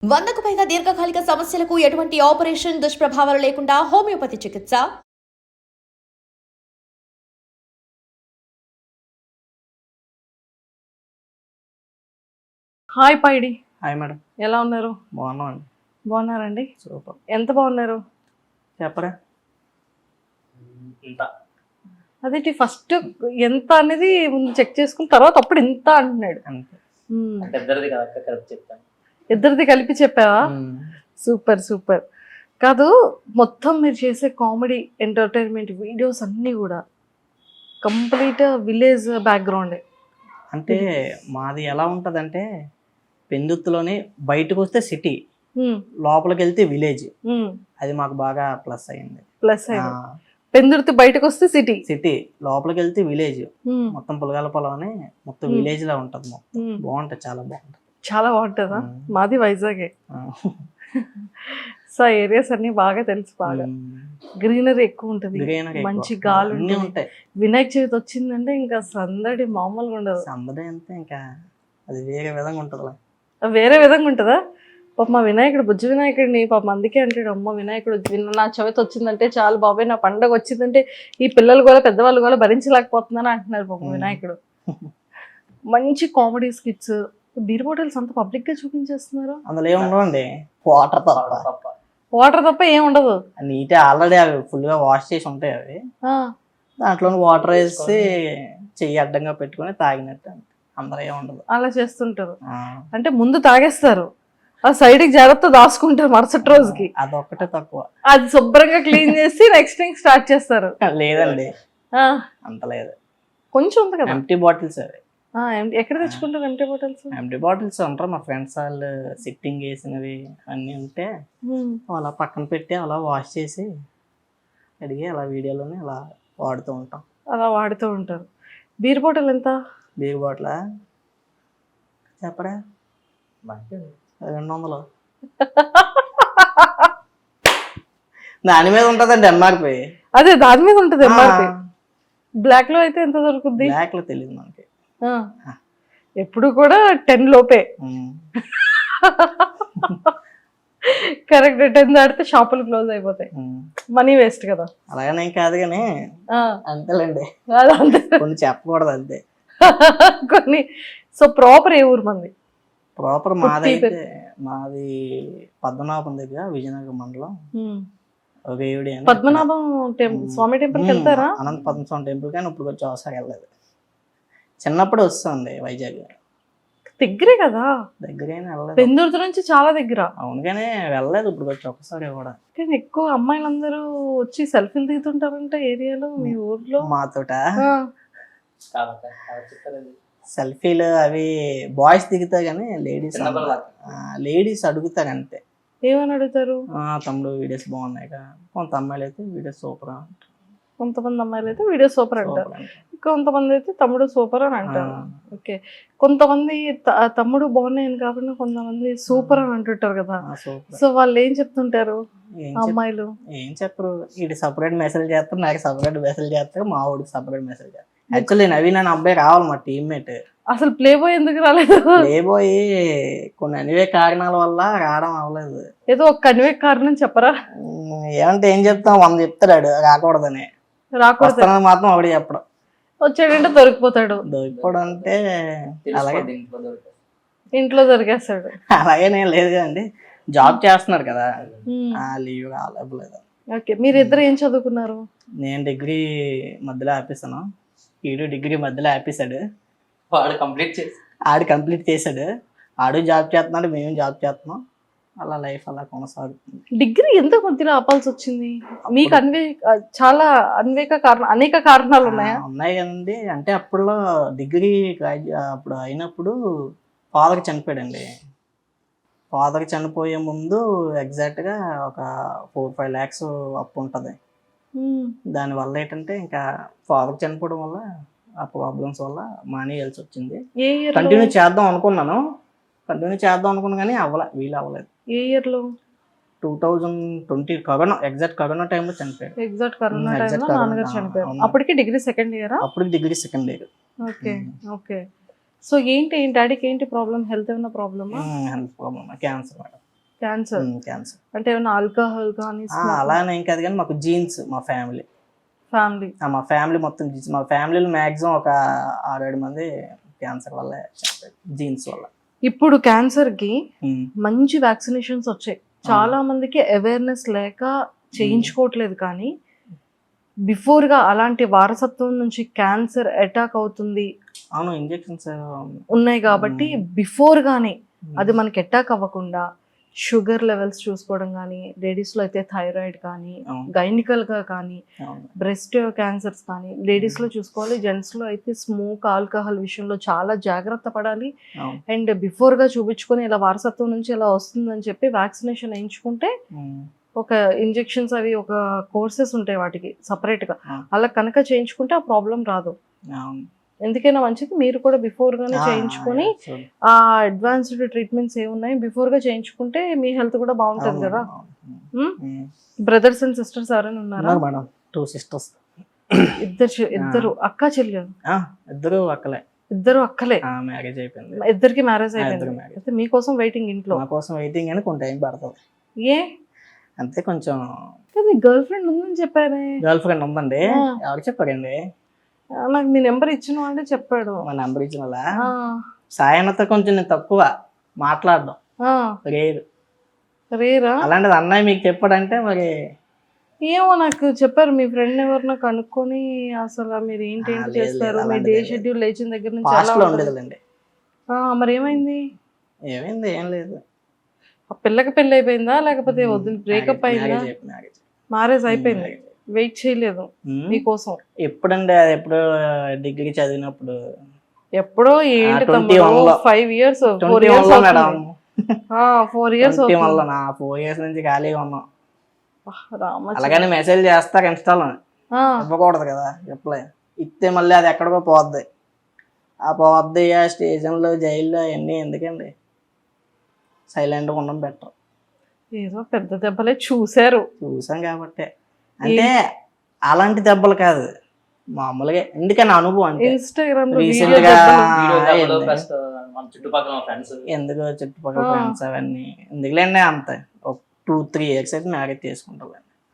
100కు పైగా దీర్ఘకాలిక సమస్యలకు ఎటువంటి ఆపరేషన్ దుష్ప్రభావాలు లేకుండా హోమియోపతి చికిత్స. హాయ్ పైడి. Hi madam. ఎలా ఉన్నారు? బాగున్నామండి. బాగున్నారండి? సూపర్. ఎంత బాగున్నారు? చెప్పరా. అదేంటి ఫస్ట్ ఎంత అనేది ముందు చెక్ చేసుకున్న తర్వాత అప్పుడు ఎంత అంటున్నాడు. ఇద్దరిది కలిపి చెప్పావా? Super super. కాదు, మొత్తం మీరు చేసే కామెడీ ఎంటర్టైన్మెంట్ వీడియోస్ అన్నీ కూడా కంప్లీట్ విలేజ్ బ్యాక్గ్రౌండే. అంటే మాది ఎలా ఉంటదంటే పెందుత్తులోనే బయటకు వస్తే సిటీ, లోపలికి వెళ్తే విలేజ్. అది మాకు బాగా ప్లస్ అయింది. పెందుర్తి బయటకు వస్తే సిటీ, సిటీ లోపలికి వెళ్తే విలేజ్. మొత్తం పులగాల పొలం అని మొత్తం విలేజ్ లా ఉంటది. మొత్తం బాగుంటది, చాలా బాగుంటది. చాలా బాగుంటుందా? మాది వైజాగే. సో ఏరియాస్ అన్ని బాగా తెలుసు. బాగా గ్రీనరీ ఎక్కువ ఉంటది, మంచి గాలి ఉంటాయి. వినాయక చవితి వచ్చిందంటే ఇంకా సందడి మామూలుగా ఉండదు. సందడి అంటే ఇంకా అది వేరే విధంగా ఉంటది. వేరే విధంగా ఉంటుందా? పాప మా వినాయకుడు, బుజ్జి వినాయకుడిని పాప అందుకే అంటాడు, అమ్మ వినాయకుడు నా చవితి వచ్చిందంటే చాలు బాబాయ్, నా పండగ వచ్చిందంటే ఈ పిల్లలు కూడా పెద్దవాళ్ళు కూడా భరించలేకపోతున్నాను అంటున్నారు పాప వినాయకుడు. మంచి కామెడీ స్కిట్స్. బీర్ బాటిల్స్ అంత పబ్లిక్ గా చూపించేస్తున్నారు. అందులో ఏముండవండి, వాటర్ తప్ప. వాటర్ తప్ప ఏం ఉండదు. నీటే ఆల్రెడీ అవి ఫుల్ గా వాష్ చేసి ఉంటాయి. అవి దాంట్లో వాటర్ వేసి చెయ్యి అడ్డంగా పెట్టుకుని తాగినట్టు అందరూ ఏముండదు. అలా చేస్తుంటారు. అంటే ముందు తాగేస్తారు, ఆ సైడ్ కి జాగ్రత్త దాచుకుంటారు మరుసటి రోజుకి. అదొక్కటే తక్కువ. అది శుభ్రంగా క్లీన్ చేసి నెక్స్ట్ థింగ్ స్టార్ట్ చేస్తారు. లేదండి, అంత లేదు. కొంచెం ఉంది కదా. ఎంటీ బాటిల్స్ అవి. ఎక్కడ తెచ్చుకుంటారు ఎంటీ బాటిల్స్? ఎంటీ బాటిల్స్ ఉంటారు మా ఫ్రెండ్స్ వాళ్ళు సిట్టింగ్ వేసినవి అన్నీ ఉంటే అలా పక్కన పెట్టి అలా వాష్ చేసి అడిగి అలా వీడియోలోనే అలా వాడుతూ ఉంటాం. అలా వాడుతూ ఉంటారు. బీర్ బాటిల్ ఎంత? బీర్ బాటిల్ చెప్పరా, 200. దాని మీద ఉంటదండి ఎంఆర్పి. అదే దాని మీద ఉంటది ఎంఆర్పి. బ్లాక్ లో అయితే ఎంత దొరుకుద్ది? బ్లాక్ లో తెలియదు మనకి. ఎప్పుడు కూడా 10 లోపే. కరెక్ట్. 10 దాటితే షాపులు క్లోజ్ అయిపోతాయి, మనీ వేస్ట్ కదా. అలాగనే కాదు కానీ అంతేలేండి, కొన్ని చెప్పకూడదు అంతే కొన్ని. సో ప్రాపర్ ఏ ఊరు మంది? ప్రాపర్ మాది పద్మనాభం దగ్గర, విజయనగరం మండలం. పద్మనాభం స్వామి టెంపుల్ కి వెళ్తారా? అనంత పద్మస్వామి టెంపుల్ కానీ ఇప్పుడు వచ్చి అవసరం వెళ్ళలేదు. చిన్నప్పుడు వస్తుంది వైజాగ్. దగ్గరే కదా. దగ్గరేనే వెళ్ళలేదు, పెందుర్తి నుంచి చాలా దగ్గర. అవును కానీ వెళ్ళలేదు ఇప్పుడు వచ్చి ఒకసారి కూడా. కానీ ఎక్కువ అమ్మాయిలందరూ వచ్చి సెల్ఫీలు దిగుతుంటారంట ఏరియాలో మీ ఊర్లో. మాతోట సెల్ఫీలు అవి బాయ్స్ దిగుతారు కానీ లేడీస్ అడుగుతారు అంతే. ఏమని అడుగుతారు? తమ్ముడు వీడియోస్ బాగున్నాయి కదా. కొంత అమ్మాయిలు అయితే వీడియో సూపర్ అంటారు, కొంతమంది అమ్మాయిలు అయితే వీడియో సూపర్ అంటారు, కొంతమంది అయితే తమ్ముడు సూపర్ అని అంటారు. ఓకే. కొంతమంది తమ్ముడు బాగున్నాయని కాకుండా కొంతమంది సూపర్ అని అంటుంటారు కదా. సో వాళ్ళు ఏం చెప్తుంటారు అమ్మాయిలు? ఏం చెప్పరు, వీడి సపరేట్ మెసేజ్ చేస్తారు, నాకు సపరేట్ మెసేజ్ చేస్తారు, మా ఊడికి సపరేట్ మెసేజ్ చేస్తారు. యాక్చువల్లీ నవీన్ అనే అబ్బాయి రావాలి మా టీమ్మేట్. అసలు ప్లే బాయ్ ఎందుకు రాలేదు? ప్లే బాయ్ కొన్ని అనివే కారణాల వల్ల రావడం అవ్వలేదు. ఏదో ఒక అనివే కారణం చెప్పరా? ఏమంటే ఏం చెప్తాం, 100 చెప్తాడు రాకూడదని. రాకూడదు మాత్రం ఆవిడ చెప్పడం. వచ్చాడంటే దొరికిపోతాడు. దొరికిపోవడం అంటే అలాగే ఇంట్లో దొరికేస్తాడు. అలాగేనే లేదు కదండి, జాబ్ చేస్తున్నాడు కదా, లీవ్ రాలేదు. ఓకే. మీరు ఇద్దరు ఏం చదువుకున్నారు? నేను డిగ్రీ మధ్యలో ఆపేసాను, ఈడు డిగ్రీ మధ్యలో ఆపేశాడు. ఆడు కంప్లీట్ చేశాడు, ఆడు జాబ్ చేస్తున్నాడు, మేము జాబ్ చేస్తున్నాం. అలా లైఫ్ అలా కొనసాగుతుంది. డిగ్రీ ఎందుకు మధ్యలో ఆపాల్సి వచ్చింది మీకు? చాలా అనేక కారణాలు ఉన్నాయా? ఉన్నాయి కదండి. అంటే అప్పుడులో డిగ్రీ అప్పుడు అయినప్పుడు ఫాదర్ చనిపోయాడండి. ఫాదర్ చనిపోయే ముందు ఎగ్జాక్ట్గా ఒక 4-5 lakhs అప్పు ఉంటుంది. దానివల్ల ఏంటంటే ఇంకా ఫాదర్ చనిపోవడం వల్ల ఆ ప్రాబ్లమ్స్ వల్ల మానేయాల్సి వచ్చింది. కంటిన్యూ చేద్దాం అనుకున్నాను కానీ వీలు అవ్వలేదు. ఏ ఇయర్ లో? 2020 కరోనా, ఎగ్జాక్ట్ కరోనా టైంలో చనిపోయాడు. ఎగ్జాక్ట్ కరోనా టైంలో నాన్నగారు చనిపోయారు. అప్పటికి డిగ్రీ సెకండ్ ఇయర్. అప్పటికి degree second year. Okay okay. So ఏంటి డాడీకి ఏంటి ప్రాబ్లం? హెల్త్ ఏమైనా ప్రాబ్లమా? Health problem, cancer madam. Cancer cancer. అంటే ఏమైనా ఆల్కహాల్ కానీ అలానే ఏం కాదు కానీ మాకు జీన్స్, మా ఫ్యామిలీ మొత్తం జీన్స్. మా ఫ్యామిలీలో మ్యాక్సిమం ఒక 6-7 మంది క్యాన్సర్ వల్ల, జీన్స్ వల్ల. ఇప్పుడు క్యాన్సర్ కి మంచి వ్యాక్సినేషన్స్ వచ్చాయి. చాలా మందికి అవేర్నెస్ లేక చేయించుకోవట్లేదు. కానీ బిఫోర్ గా అలాంటి వారసత్వం నుంచి క్యాన్సర్ అటాక్ అవుతుంది అవును, ఇంజెక్షన్స్ ఉన్నాయి కాబట్టి బిఫోర్ గానే అది మనకి అటాక్ అవ్వకుండా షుగర్ లెవెల్స్ చూసుకోవడం కానీ, లేడీస్ లో అయితే థైరాయిడ్ కానీ, గైనికల్ గా కానీ, బ్రెస్ట్ క్యాన్సర్స్ కానీ లేడీస్ లో చూసుకోవాలి. జెంట్స్ లో అయితే స్మోక్, ఆల్కహాల్ విషయంలో చాలా జాగ్రత్త పడాలి. అండ్ బిఫోర్ గా చూపించుకొని ఇలా వారసత్వం నుంచి ఇలా వస్తుందని చెప్పి వ్యాక్సినేషన్ వేయించుకుంటే ఒక ఇంజెక్షన్స్ అవి ఒక కోర్సెస్ ఉంటాయి వాటికి సపరేట్ గా, అలా కనుక చేయించుకుంటే ఆ ప్రాబ్లం రాదు. ఎందుకైనా మంచిది మీరు కూడా బిఫోర్ గానే చేయించుకొని ఆ అడ్వాన్స్డ్ ట్రీట్మెంట్స్ ఏమున్నాయి బిఫోర్ గా చేయించుకుంటే మీ హెల్త్ కూడా బాగుంటది కదా. బ్రదర్స్ అండ్ సిస్టర్స్ ఎవరైనా ఉన్నారా? Madam 2 sisters. ఇద్దరు అక్క చెల్లెలు? ఇద్దరు అక్కలే. మ్యారేజ్ అయిపోయింది, ఇద్దరికి మ్యారేజ్ అయిపోయింది. అయితే మీకోసం వెయిటింగ్ ఇంట్లో? మాకోసం వెయిటింగ్ అని కొంత టైం పడుతుంది. ఏ అంతే కొంచెం. మీ గర్ల్ ఫ్రెండ్ ఉందని చెప్పానే? గర్ల్ ఫ్రెండ్ ఉందండి. ఎవరికి చెప్పారండి? నాకు మీ నెంబర్ ఇచ్చిన అంటే చెప్పాడు. మా నెంబర్ ఇచ్చిన వాళ్ళ సాయనతో కొంచెం నేను తక్కువ మాట్లాడడం, రేరా. అలాంటిది అన్నయ్య మీకు చెప్పాడంటే మరి ఏమో నాకు చెప్పారు. మీ ఫ్రెండ్ ఎవరినో కనుక్కొని అసలు మీరు ఏంటి చేస్తారు, మీ డే షెడ్యూల్ లేచిన దగ్గర నుంచి హాస్టల్లో ఉండేదండి. మరి ఏమైంది? ఏం లేదు. ఆ పిల్లకి పెళ్లి అయిపోయిందా లేకపోతే వద్దు బ్రేకప్ అయిందా? మ్యారేజ్ అయిపోయింది. వెయిట్ చేయలేదు మీకోసం? ఎప్పుడండి? అది ఎప్పుడు డిగ్రీ చదివినప్పుడు. ఎప్పుడో ఏంటి 5 years 4 years madam. 4 years 4 years నుంచి ఖాళీగా ఉన్నాం. అలాగని మెసేజ్ చేస్తారు ఇన్స్టాలో, ఇవ్వకూడదు కదా రిప్లై. ఇస్తే మళ్ళీ అది ఎక్కడికో పోద్ది. ఆ పోద్ది ఆ స్టేషన్లో, జైల్లో అవన్నీ ఎందుకండి? సైలెంట్గా ఉండడం బెటర్. ఏదో పెద్ద దెబ్బలే చూసాం కాబట్టి. అంటే అలాంటి దెబ్బలు కాదు, మామూలుగా. ఎందుకని అనుభవం అంటే ఇన్స్టాగ్రామ్ రీసెంట్ గా ఎందుకు చుట్టుపక్కల ఫ్రెండ్స్ అవన్నీ ఎందుకులేండి. అంత ఒక 2-3 years అయితే మ్యారేజ్ చేసుకుంటాం.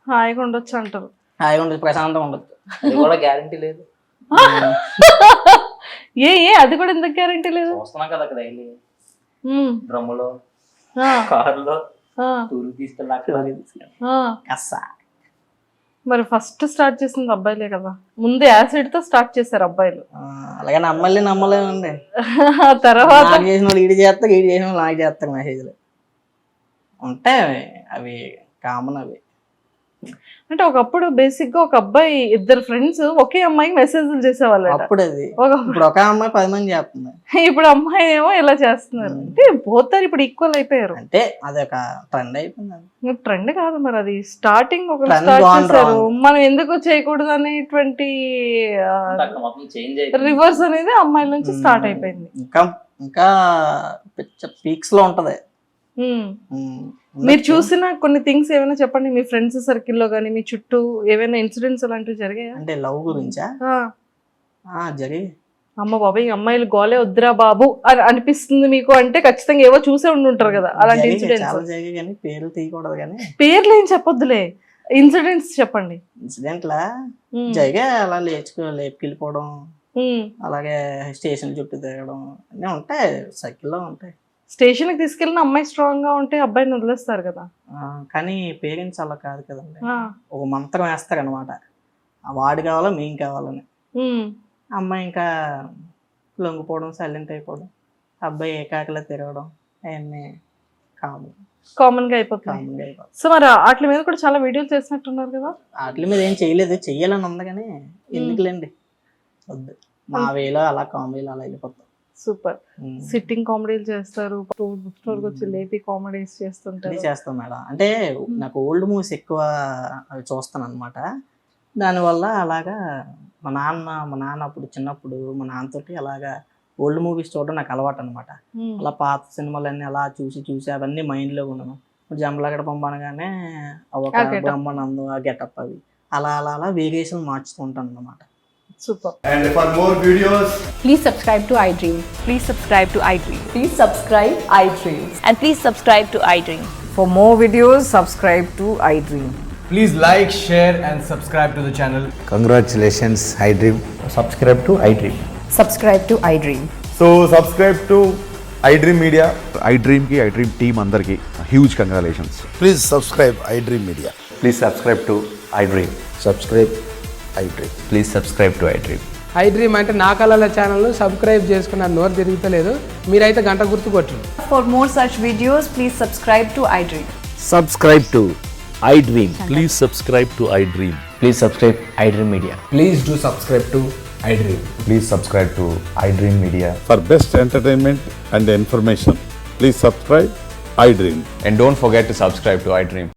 హాయిగా ఉండొచ్చు అంటారు. హాయిగా ఉండొచ్చు, ప్రశాంతంగా ఉండొచ్చు. అది కూడా గ్యారంటీ లేదు. అది కూడా ఎందుకు గ్యారంటీ లేదు? చూస్తున్నాం కదా డైలీ డ్రమ్ములో, కారులో టూర్ తీసుకెళ్ళా. మరి ఫస్ట్ స్టార్ట్ చేసింది అబ్బాయిలే కదా. ముందు యాసిడ్ తో స్టార్ట్ చేశారు అబ్బాయిలు. అలాగే నమ్మల్ని నమ్మలేమండి. తర్వాత చేసిన వాళ్ళు ఈడు చేస్తారు, ఈడు చేసిన వాళ్ళు నాకు చేస్తారు. మెసేజ్లు ఉంటాయి, అవి కామన్. అవి అంటే ఒకప్పుడు బేసిక్ గా ఒక అబ్బాయి 2 friends ఒకే అమ్మాయికి మెసేజ్లు చేసేవాళ్ళు. అప్పుడు అది ఇప్పుడు ఒక అమ్మాయి 10 మంది చేస్తుంది. ఇప్పుడు అమ్మాయి ఏమో ఇలా చేస్తున్నారు. అంటే పోతారు ఇప్పుడు ఈక్వల్ అయిపోయారు. అంటే అది ఒక ట్రెండ్ అయిపోయింది. ట్రెండ్ కాదు మరి, అది స్టార్టింగ్ ఒక స్టార్ట్ చేశారు. మనం ఎందుకు చేయకూడదు అనేటువంటి రివర్స్ అనేది అమ్మాయిల నుంచి స్టార్ట్ అయిపోయింది. ఇంకా పీక్స్ లో ఉంటది. మీరు చూసిన కొన్ని థింగ్స్ ఏమైనా చెప్పండి. మీ ఫ్రెండ్స్ సర్కిల్లో కానీ మీ చుట్టూ ఏమైనా ఇన్సిడెంట్స్ అలాంటివి జరిగాయా? అంటే లవ్ గురించా? జరిగి అమ్మ బాబాయ్ అమ్మాయిలు గోలే వద్దురా బాబు అని అనిపిస్తుంది మీకు అంటే ఖచ్చితంగా ఏవో చూసే ఉండుంటారు కదా అలాంటి ఇన్సిడెంట్స్. పేర్లు తీయకూడదు కానీ. పేర్లు ఏం చెప్పొద్దులే, ఇన్సిడెంట్స్ చెప్పండి. ఇన్సిడెంట్లా జరిగా అలా లేపుకెళ్ళిపోవడం, అలాగే స్టేషన్ చుట్టూ తిరగడం అన్నీ ఉంటాయి, సర్కిల్లో ఉంటాయి. స్టేషన్ కి తీసుకెళ్ళిన అమ్మాయి స్ట్రాంగ్ గా ఉంటే అబ్బాయిని వదిలేస్తారు కదా. కానీ పేరెంట్స్ అలా కాదు కదండి. ఒక మంత్రం వేస్తారు అనమాట, వాడు కావాలా మేం కావాలని. అమ్మాయి ఇంకా లొంగిపోవడం, సైలెంట్ అయిపోవడం, అబ్బాయి ఏకాకలా తిరగడం అవన్నీ కామన్ గా అయిపోతుంది. సో మరి వాటి మీద కూడా చాలా వీడియోలు చేసినట్టున్నారు కదా. వాటి మీద ఏం చేయలేదు, చెయ్యాలని ఉంది కానీ ఎందుకులేండి వద్దు. మా వేలో అలా కామెడీలో అలా వెళ్ళిపోతాం. సూపర్. సిట్టింగ్ కామెడీలు చేస్తారు, బుక్ స్టోర్ వచ్చి లేపి కామెడీస్ చేస్తుంటారు. చేస్తాం మేడం. అంటే నాకు ఓల్డ్ మూవీస్ ఎక్కువ అవి చూస్తాను అనమాట. దానివల్ల అలాగా మా నాన్న అప్పుడు చిన్నప్పుడు మా నాన్నతోటి అలాగా ఓల్డ్ మూవీస్ చూడడం నాకు అలవాటు అనమాట. అలా పాత సినిమాలన్నీ అలా చూసి అవన్నీ మైండ్లో ఉన్నాను. జంబలగడ పంపనగానే ఒక బ్రహ్మానందం, ఆ గెటప్ అవి అలా అలా అలా వేరియేషన్ మార్చుతూ ఉంటాను అనమాట. Super. And for more videos, please subscribe to iDream. Please subscribe to iDream. Please subscribe iDream. And please subscribe to iDream. For more videos, subscribe to iDream. Please like, share, and subscribe to the channel. Congratulations, iDream. Subscribe to iDream. Subscribe to iDream. So subscribe to iDream Media. iDream ki iDream team అందరికి huge congratulations. Please subscribe iDream Media. Please subscribe to iDream. Subscribe iDream. Please subscribe to iDream. iDream అంటే నా కళల channel subscribe చేసుకున్న నోరు తిరుగుతలేదు, మీరైతే గంట గుర్తు కొట్టండి. For more such videos, please subscribe to iDream. Subscribe to iDream. Please subscribe to iDream. Please subscribe iDream Media. Please do subscribe to iDream. Please subscribe to iDream Media. For best entertainment and information, please subscribe iDream. And don't forget to subscribe to iDream.